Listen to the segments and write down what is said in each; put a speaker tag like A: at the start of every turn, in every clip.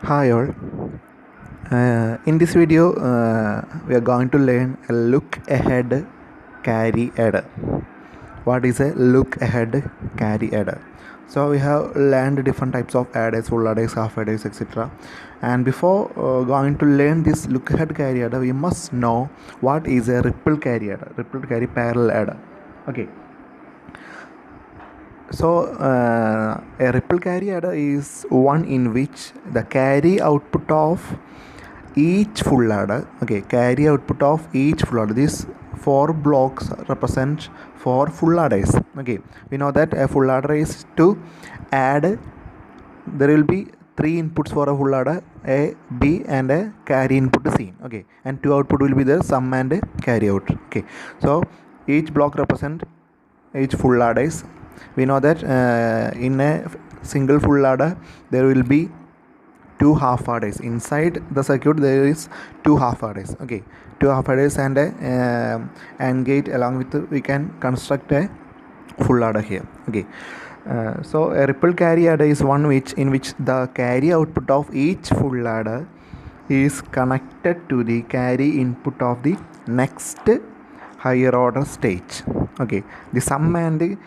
A: Hi all. In this video, we are going to learn a look ahead carry adder. What is a look ahead carry adder? So we have learned different types of adders, full adders, half adders, etc. And before going to learn this look ahead carry adder, we must know what is a ripple carry adder, ripple carry parallel adder. Okay. So, a ripple carry adder is one in which the carry output of each full adder, carry output of each full adder. These four blocks represent four full adders. We know that a full adder is to add. There will be three inputs for a full adder: A, B, and a carry input C. And two output will be there: sum and carry out. So each block represent each full adders. We know that in a single full adder there will be two half adders. Inside the circuit there is two half adders. Two half adders and a AND gate. Along with we can construct a full adder here. So a ripple carry adder is one in which the carry output of each full adder is connected to the carry input of the next higher order stage. The sum and the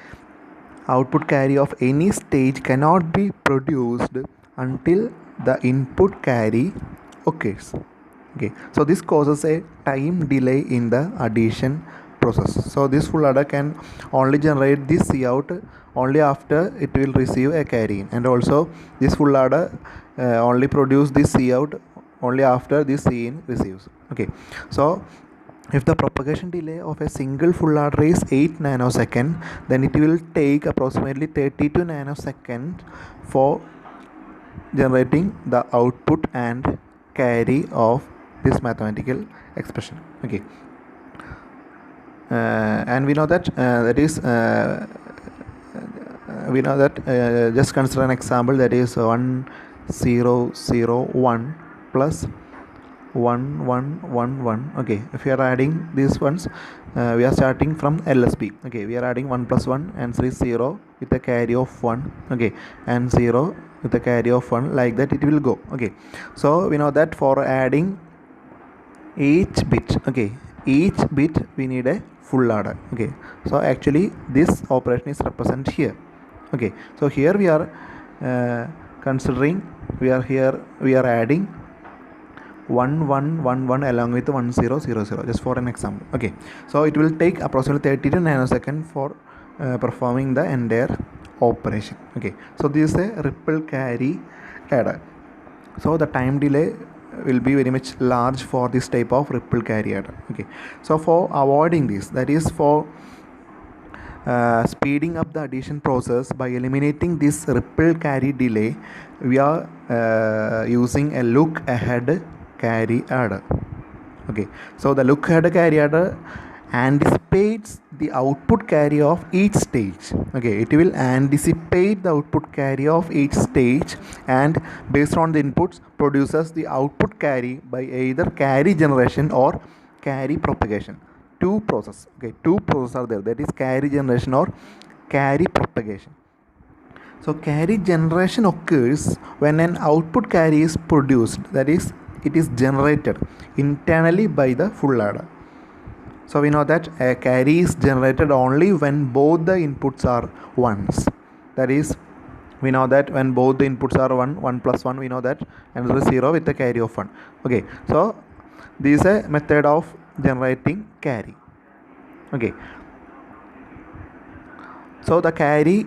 A: output carry of any stage cannot be produced until the input carry occurs. So this causes a time delay in the addition process. So this full adder can only generate this C out only after it will receive a carry in, and also this full adder only produce this C out only after this C in receives. So if the propagation delay of a single full adder is 8 nanosecond, then it will take approximately 32 nanosecond for generating the output and carry of this mathematical expression. And we know that just consider an example, that is 1001 plus 1111. If we are adding these ones, we are starting from LSB. We are adding 1 plus 1 answer is 0 with a carry of 1. And 0 with a carry of 1, like that it will go. So we know that for adding each bit we need a full adder. So actually this operation is represented here. So here we are considering, we are adding 1111 along with 1000, just for an example. So it will take approximately 32 nanosecond for performing the entire operation. So this is a ripple carry adder. So the time delay will be very much large for this type of ripple carry adder. So for avoiding this, that is for speeding up the addition process by eliminating this ripple carry delay, we are using a look ahead carry adder. So the look ahead carry adder anticipates the output carry of each stage. It will anticipate the output carry of each stage, and based on the inputs produces the output carry by either carry generation or carry propagation. Two processes are there, that is carry generation or carry propagation. So carry generation occurs when an output carry is produced, that is it is generated internally by the full adder. So we know that a carry is generated only when both the inputs are ones. That is, we know that when both the inputs are 1 plus 1, we know that answer is 0 with a carry of 1. So this is a method of generating carry. So the carry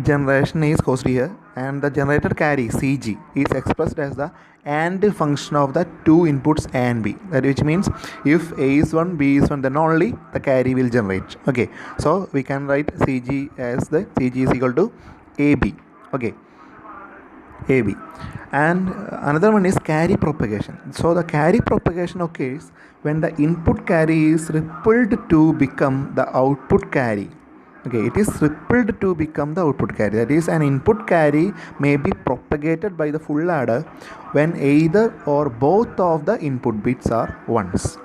A: generation is caused here, and the generated carry CG is expressed as the AND function of the two inputs A and B. That which means if A is 1, B is 1, then only the carry will generate. So we can write CG as the CG is equal to AB. AB. And another one is carry propagation. So the carry propagation occurs when the input carry is rippled to become the output carry. It is rippled to become the output carry. That is, an input carry may be propagated by the full adder when either or both of the input bits are ones.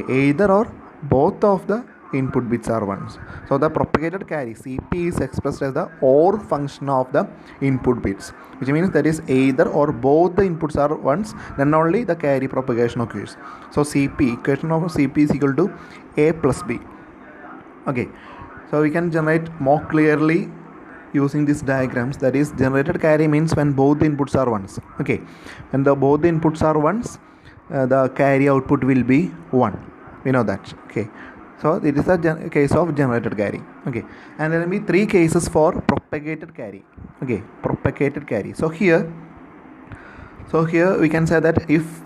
A: Either or both of the input bits are 1s. So the propagated carry CP is expressed as the OR function of the input bits, which means that is either or both the inputs are 1s, then only the carry propagation occurs. So CP, equation of CP is equal to A plus B. Okay, so we can generate more clearly using these diagrams. That is, generated carry means when both the inputs are 1s. Okay, when both the inputs are 1s, the carry output will be 1. We know that. Okay, so it is a case of generated carry. Okay, and there will be 3 cases for propagated carry. Okay, propagated carry. So here we can say that if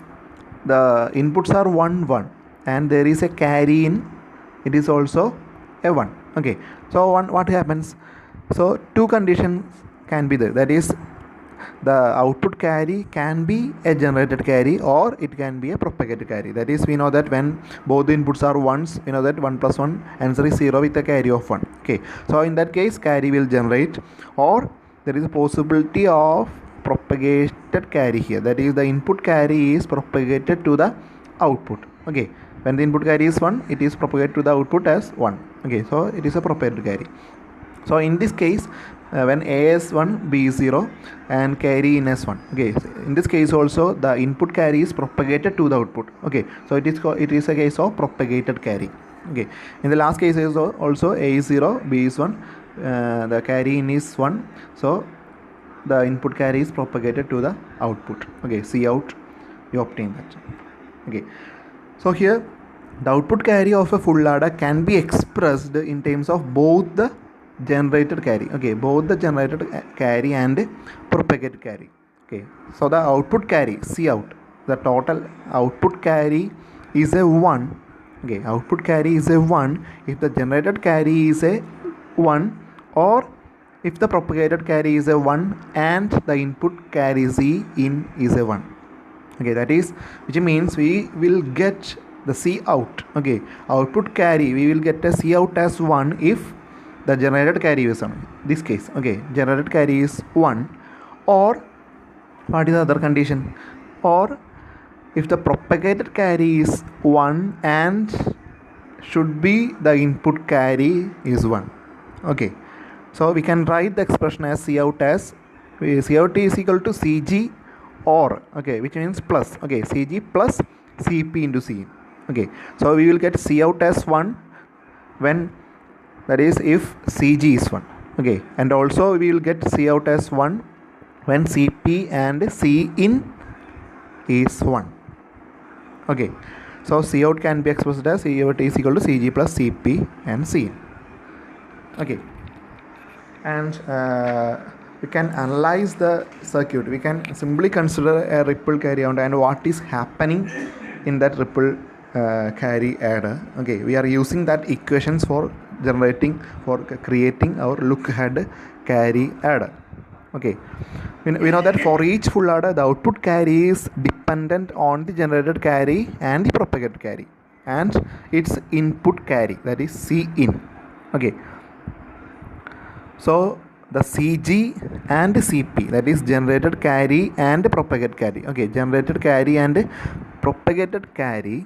A: the inputs are 1 1 and there is a carry in, it is also a 1. Okay, so what happens? So 2 conditions can be there. That is, the output carry can be a generated carry or it can be a propagated carry. That is, we know that when both the inputs are 1s, we know that 1 plus 1 answer is 0 with a carry of 1. Okay, so in that case carry will generate, or there is a possibility of propagated carry here. That is, the input carry is propagated to the output. Okay, when the input carry is 1, it is propagated to the output as 1. Okay, so it is a propagated carry. So in this case, when A is 1, B is 0 and carry in as 1. Okay, so in this case also the input carry is propagated to the output. Okay, so it is a case of propagated carry. Okay, in the last case is also A is 0, B is 1, the carry in is 1, so the input carry is propagated to the output. Okay, C out, you obtain that. Okay, so here the output carry of a full ladder can be expressed in terms of both the generated carry. Okay, both the generated carry and propagated carry. Okay, so the output carry, C out, the total output carry is a 1. Okay, output carry is a 1 if the generated carry is a 1, or if the propagated carry is a 1 and the input carry C in is a 1. Okay, that is, which means we will get the C out. Okay, output carry, we will get a C out as 1 if the generated carry is 1. This case, okay, generated carry is 1, or what is the other condition? Or if the propagated carry is 1 and should be the input carry is 1. Okay, so we can write the expression as C out as C out is equal to CG or, okay, which means plus. Okay, CG plus CP into C. Okay, so we will get C out as 1 when, that is, if CG is 1. Okay, and also we will get C out as 1 when CP and C in is 1. Okay, so C out can be expressed as C out is equal to CG plus CP and C in. Okay, and we can analyze the circuit. We can simply consider a ripple carry out and what is happening in that ripple carry adder. Okay, we are using that equations for creating our look ahead carry adder. Okay, we know that for each full adder the output carry is dependent on the generated carry and the propagated carry and its input carry, that is C in. Okay, so the CG and CP, that is generated carry and propagated carry. Okay, generated carry and propagated carry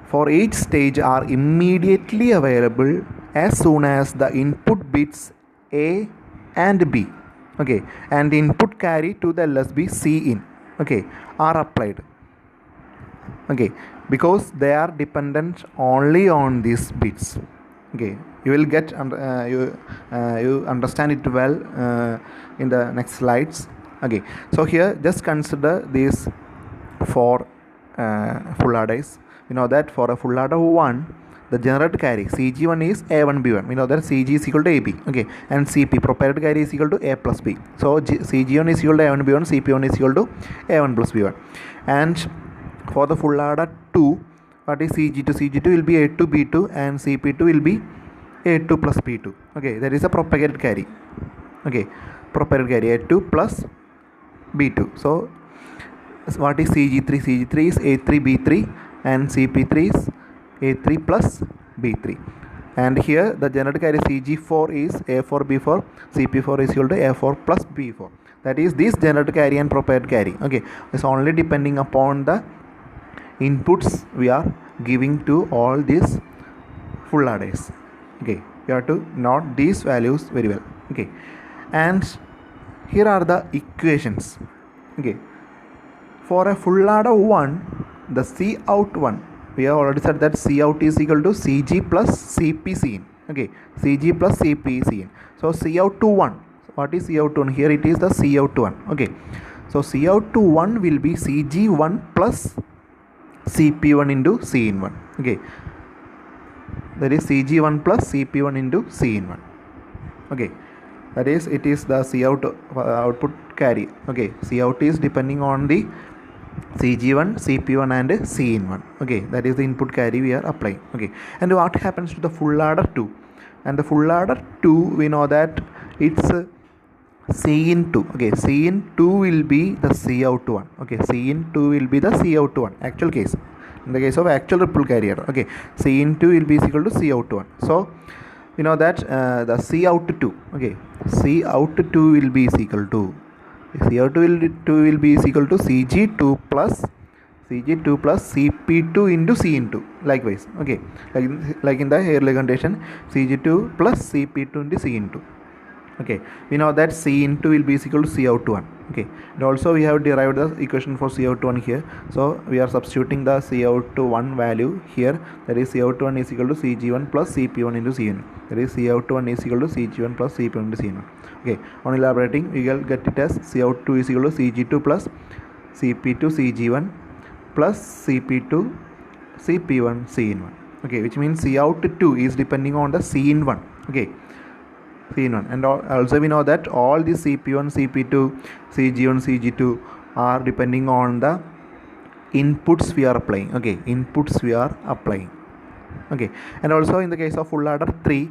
A: for each stage are immediately available as soon as the input bits A and B, okay, and input carry to the LSB C in, okay, are applied. Okay, because they are dependent only on these bits. Okay, you will get you understand it well in the next slides. Okay, so here just consider these 4 full adders. We know that for a full adder 1, the generated carry CG1 is A1 B1. We know that CG is equal to AB. Okay, and CP, propagated carry, is equal to A plus B. So CG1 is equal to A1 B1, CP1 is equal to A1 plus B1. And for the full adder 2, what is CG2? CG2 will be A2 B2 and CP2 will be A2 plus B2. Okay, that is a propagated carry. Okay, propagated carry A2 plus B2. So what is CG3? CG3 is A3 B3 and CP3 is A3 plus B3. And here the generated carry CG4 is A4 B4, CP4 is equal to A4 plus B4. That is this generated carry and propagated carry. Okay, it's only depending upon the inputs we are giving to all these full aders. Okay, you have to note these values very well. Okay, and here are the equations. Okay, for a full adder 1, the C out 1, we have already said that C out is equal to Cg plus Cp Cin. Okay, Cg plus Cp Cin. So C out to 1. What is C out to 1? Here it is the C out to 1. Okay, so C out to 1 will be Cg1 plus Cp1 into Cin1. Okay, that is Cg1 plus Cp1 into Cin1. Okay, that is, it is the C out output carry. Okay, C out is depending on the Cg1, Cp1 and Cin1. Okay, that is the input carry we are applying. Okay, and what happens to the full adder 2? And the full adder 2, we know that it's C in 2. Okay, C in 2 will be the C out 1. Okay, C in 2 will be the C out 1. Actual case. In the case of actual ripple carrier. Okay, C in 2 will be equal to C out 1. So we know that the C out 2. Okay, C out 2 will be equal to C out 2 will be equal to Cg2 plus Cp2 into C into. Likewise. Okay, like in the Early condition, Cg2 plus Cp2 into C into. Okay, we know that C into will be equal to C out 1. Okay, and also we have derived the equation for C out 1 here. So we are substituting the C out 1 value here. That is, C out 1 is equal to Cg1 plus Cp1 into Cn. That is, C out 1 is equal to Cg1 plus Cp1 into Cn. Okay, on elaborating, we will get it as C out 2 is equal to Cg2 plus Cp2 Cg1 plus Cp2 Cp1 Cn1. Okay, which means C out 2 is depending on the Cn1. Okay, Cn1, and also we know that all these Cp1, Cp2, Cg1, Cg2 are depending on the inputs we are applying. Okay, inputs we are applying. Okay, and also in the case of full adder 3,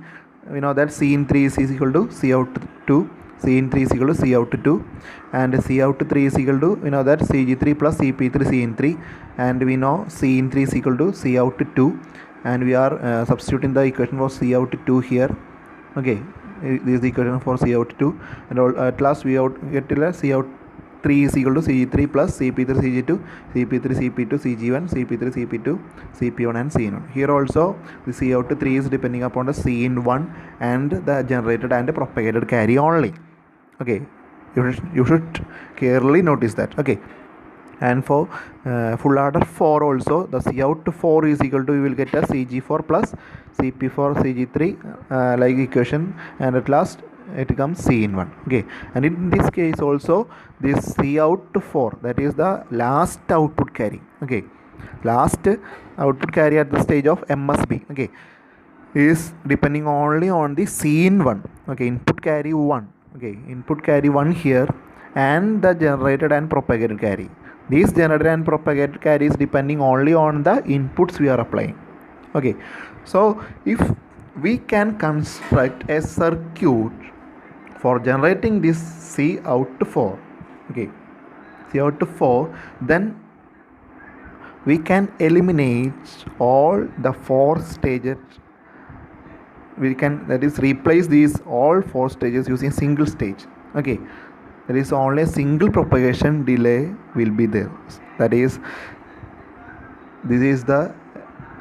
A: we know that C in 3 is equal to C out 2, C in 3 is equal to C out 2, and C out 3 is equal to, we know that Cg3 plus Cp3 C in 3, and we know C in 3 is equal to C out 2, and we are substituting the equation for C out 2 here. Okay, this is the equation for C out 2, and at last we get to C out 3 is equal to Cg3 plus Cp3 Cg2, Cp3 Cp2 Cg1, Cp3 Cp2 Cp1 and Cn1. Here also the C out 3 is depending upon the Cn1 and the generated and propagated carry only. Okay, you should carefully notice that. Okay, and for full adder 4 also, the C out 4 is equal to, we will get a Cg4 plus Cp4 Cg3 like equation, and at last it becomes Cn1. Okay, and in this case also, this C out 4, that is the last output carry. Okay, last output carry at the stage of MSB. Okay, is depending only on the Cn1. Okay, input carry 1. Okay, input carry 1 here, and the generated and propagated carry. These generated and propagated carry is depending only on the inputs we are applying. Okay, so if we can construct a circuit for generating this C out 4, okay, C out 4, then we can eliminate all the 4 stages. We can, that is, replace these all 4 stages using single stage. Okay, there is only a single propagation delay will be there. That is, this is the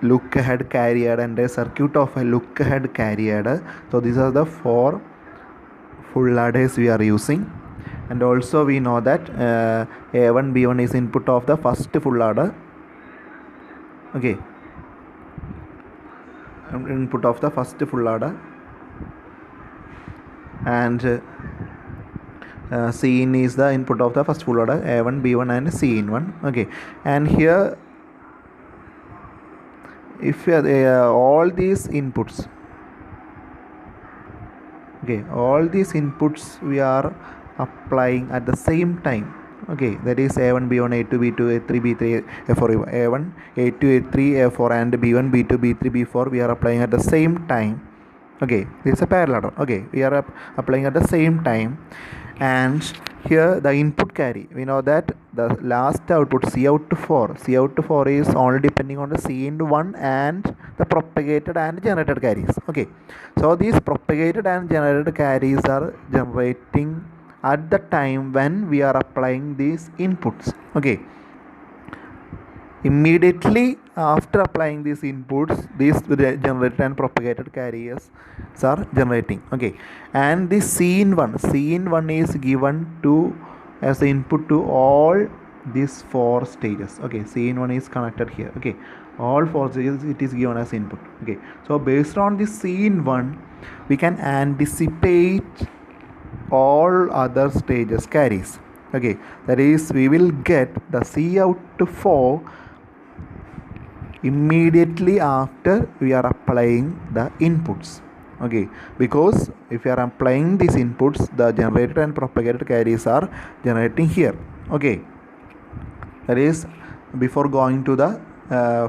A: look ahead carrier and a circuit of a look ahead carrier. So these are the 4 full adders we are using, and also we know that A1 B1 is input of the first full adder. Okay, input of the first full adder, and Cin is the input of the first full adder, A1 B1 and Cin1. Okay, and here if all these inputs, okay, all these inputs we are applying at the same time. Okay, that is A1 B1 A2 B2 A3 B3 A4 A1 A2 A3 A4 and B1 B2 B3 B4 we are applying at the same time. Okay, this is a parallel adder. Okay, we are applying at the same time, and here the input carry, we know that the last output C out 4 is only depending on the Cn1 and the propagated and generated carries. Okay, so these propagated and generated carries are generating at the time when we are applying these inputs. Okay, immediately after applying these inputs, these generated and propagated carriers are generating. Okay, and the scene one is given to as the input to all these 4 stages. Okay, scene1 is connected here. Okay, all 4 stages it is given as input. Okay, so based on the scene1 we can anticipate all other stages carries. Okay, that is we will get the Cout to 4 immediately after we are applying the inputs. Okay, because if we are applying these inputs, the generated and propagated carriers are generating here. Okay, that is before going to the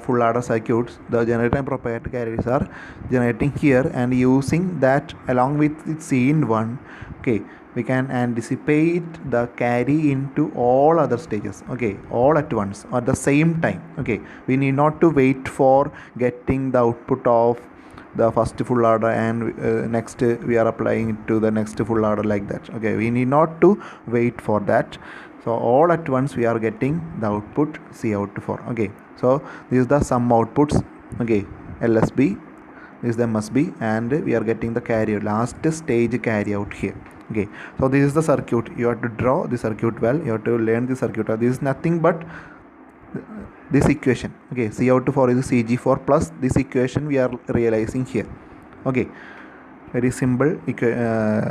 A: full adder circuits, the generated and propagated carriers are generating here, and using that along with the scene1, okay, we can anticipate the carry into all other stages. Okay, all at once at the same time. Okay, we need not to wait for getting the output of the first full adder and next we are applying it to the next full adder like that. Okay, we need not to wait for that. So all at once we are getting the output Cout 4. Okay, so this is the sum outputs. Okay, LSB, this is the MSB, and we are getting the carry last stage carry out here. Okay, so this is the circuit. You have to draw the circuit well, you have to learn the circuit. This is nothing but this equation. Okay, Cout 4 is Cg4 plus this equation we are realizing here. Okay, very simple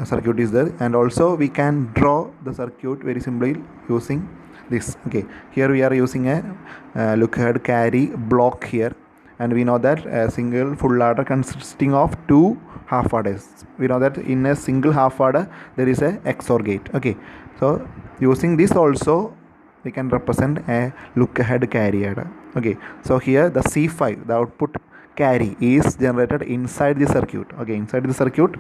A: circuit is there, and also we can draw the circuit very simply using this. Okay, here we are using a look ahead carry block here, and we know that a single full adder consisting of 2 half adders. We know that in a single half adder there is a XOR gate. Okay, so using this also we can represent a look ahead carry adder. Okay, so here the C5, the output carry, is generated inside the circuit. Okay, inside the circuit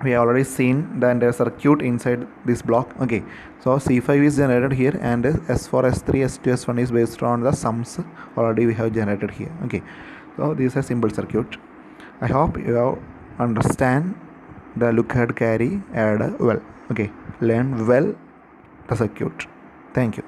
A: we have already seen the entire circuit inside this block. Okay, so C5 is generated here, and S4, S3, S2, S1 is based on the sums already we have generated here. Okay, so this is a simple circuit. I hope you have understand the look ahead carry adder well. Okay, learn well the circuit. Thank you.